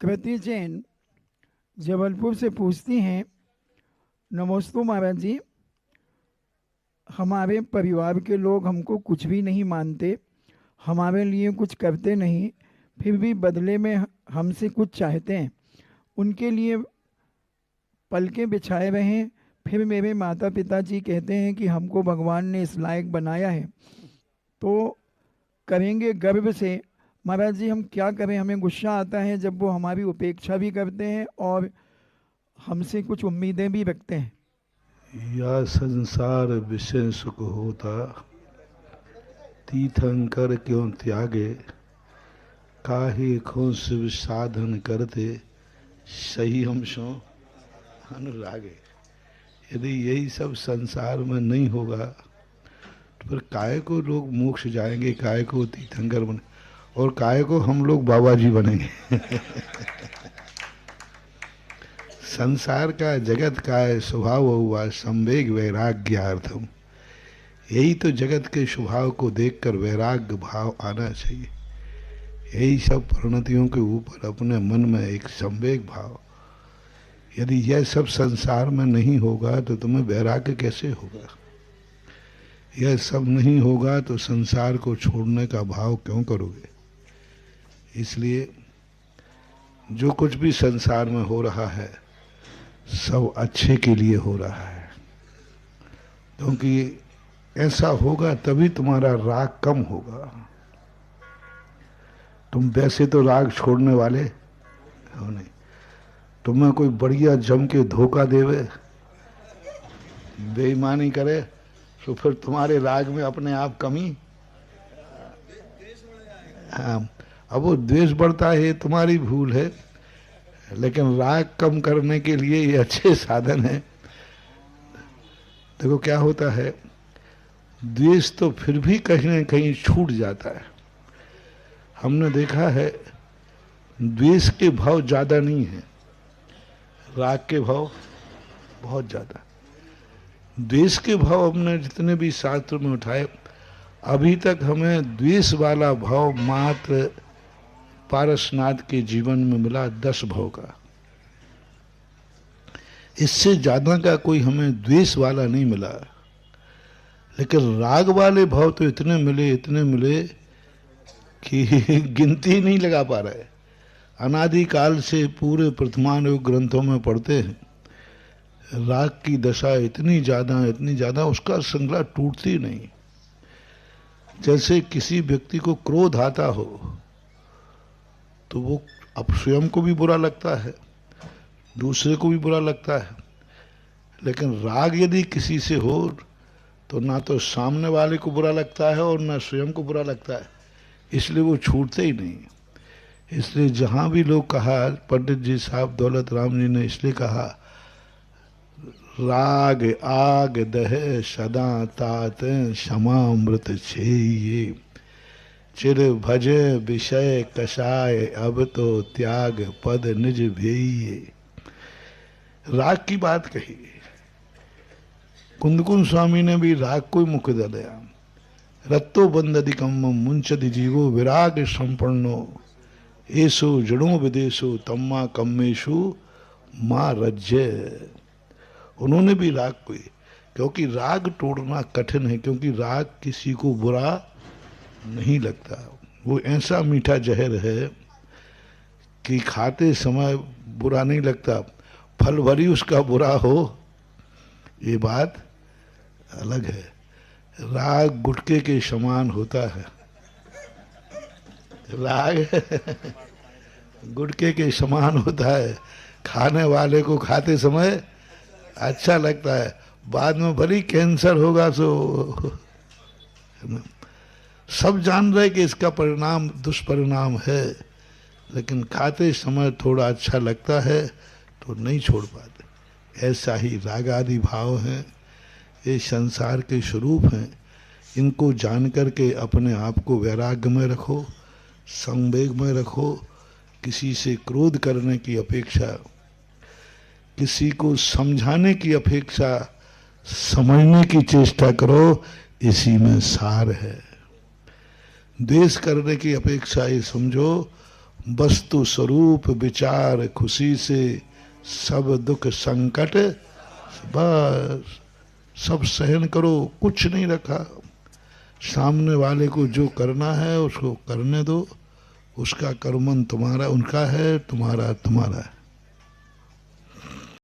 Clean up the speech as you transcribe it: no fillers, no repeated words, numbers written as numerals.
कृति जैन जबलपुर से पूछती हैं, नमोस्तु महाराज जी। हमारे परिवार के लोग हमको कुछ भी नहीं मानते, हमारे लिए कुछ करते नहीं, फिर भी बदले में हमसे कुछ चाहते हैं। उनके लिए पलकें बिछाए रहें। फिर मेरे माता पिता जी कहते हैं कि हमको भगवान ने इस लायक बनाया है, तो करेंगे गर्व से। महाराज जी, हम क्या करें? हमें गुस्सा आता है जब वो हमारी उपेक्षा भी करते हैं और हमसे कुछ उम्मीदें भी रखते हैं। या संसार विषय सुख होता, तीर्थंकर क्यों त्यागे, काहे खो शिव साधन करते, सही हम सो अनुरागे। यदि यही सब संसार में नहीं होगा तो फिर काय को लोग मोक्ष जाएंगे, काय को तीर्थंकर बने, और काय को हम लोग बाबा जी बनेंगे। संसार का जगत का स्वभाव हुआ संवेग वैराग्यार्थम। यही तो जगत के स्वभाव को देखकर वैराग्य भाव आना चाहिए। यही सब परिणतियों के ऊपर अपने मन में एक संवेग भाव। यदि यह सब संसार में नहीं होगा तो तुम्हें वैराग्य कैसे होगा? यह सब नहीं होगा तो संसार को छोड़ने का भाव क्यों करोगे? इसलिए जो कुछ भी संसार में हो रहा है सब अच्छे के लिए हो रहा है, क्योंकि ऐसा होगा तभी तुम्हारा राग कम होगा। तुम वैसे तो राग छोड़ने वाले हो नहीं। तुम्हें कोई बढ़िया जम के धोखा देवे, बेईमानी करे, तो फिर तुम्हारे राग में अपने आप कमी। हाँ, अब वो द्वेष बढ़ता है, तुम्हारी भूल है, लेकिन राग कम करने के लिए ये अच्छे साधन है। देखो क्या होता है, द्वेष तो फिर भी कहीं न कहीं छूट जाता है। हमने देखा है द्वेष के भाव ज्यादा नहीं है, राग के भाव बहुत ज्यादा। द्वेष के भाव हमने जितने भी शास्त्र में उठाए, अभी तक हमें द्वेष वाला भाव मात्र पारसनाथ के जीवन में मिला 10 भाव का। इससे ज्यादा का कोई हमें द्वेष वाला नहीं मिला। लेकिन राग वाले भाव तो इतने मिले कि गिनती नहीं लगा पा रहे। अनादिकाल से पूरे प्रथमानुग ग्रंथों में पढ़ते हैं, राग की दशा इतनी ज्यादा उसका श्रृंखला टूटती नहीं। जैसे किसी व्यक्ति को क्रोध आता हो तो वो अब स्वयं को भी बुरा लगता है, दूसरे को भी बुरा लगता है। लेकिन राग यदि किसी से हो तो ना तो सामने वाले को बुरा लगता है और ना स्वयं को बुरा लगता है, इसलिए वो छूटते ही नहीं। इसलिए जहां भी लोग कहा, पंडित जी साहब दौलत राम जी ने इसलिए कहा, राग आग दह सदा तात क्षमामृत छे, चिर भजे विषय कषाय अब तो त्याग पद निज भेये। राग की बात कही। कुंदकुंद स्वामी ने भी राग को मुख दया, रत्तो बंदधिकम मुंचति जीवो विराग संपन्नो, ऐसो जड़ों विदेशो तम्मा कम्मेशु माँ रज्य। उन्होंने भी राग को, क्योंकि राग तोड़ना कठिन है, क्योंकि राग किसी को बुरा नहीं लगता। वो ऐसा मीठा जहर है कि खाते समय बुरा नहीं लगता, फल भरी उसका बुरा हो ये बात अलग है। राग गुटके के समान होता है, राग गुटके के समान होता है। खाने वाले को खाते समय अच्छा लगता है, बाद में भली कैंसर होगा तो सब जान रहे कि इसका परिणाम दुष्परिणाम है, लेकिन खाते समय थोड़ा अच्छा लगता है तो नहीं छोड़ पाते। ऐसा ही राग आदि भाव हैं, ये संसार के स्वरूप हैं। इनको जान करके अपने आप को वैराग्य में रखो, संवेग में रखो। किसी से क्रोध करने की अपेक्षा, किसी को समझाने की अपेक्षा समझने की चेष्टा करो, इसी में सार है। द्वेष करने की अपेक्षा ये समझो वस्तु स्वरूप विचार खुशी से, सब दुख संकट बस सब सहन करो, कुछ नहीं रखा। सामने वाले को जो करना है उसको करने दो, उसका कर्मन तुम्हारा उनका है, तुम्हारा तुम्हारा है।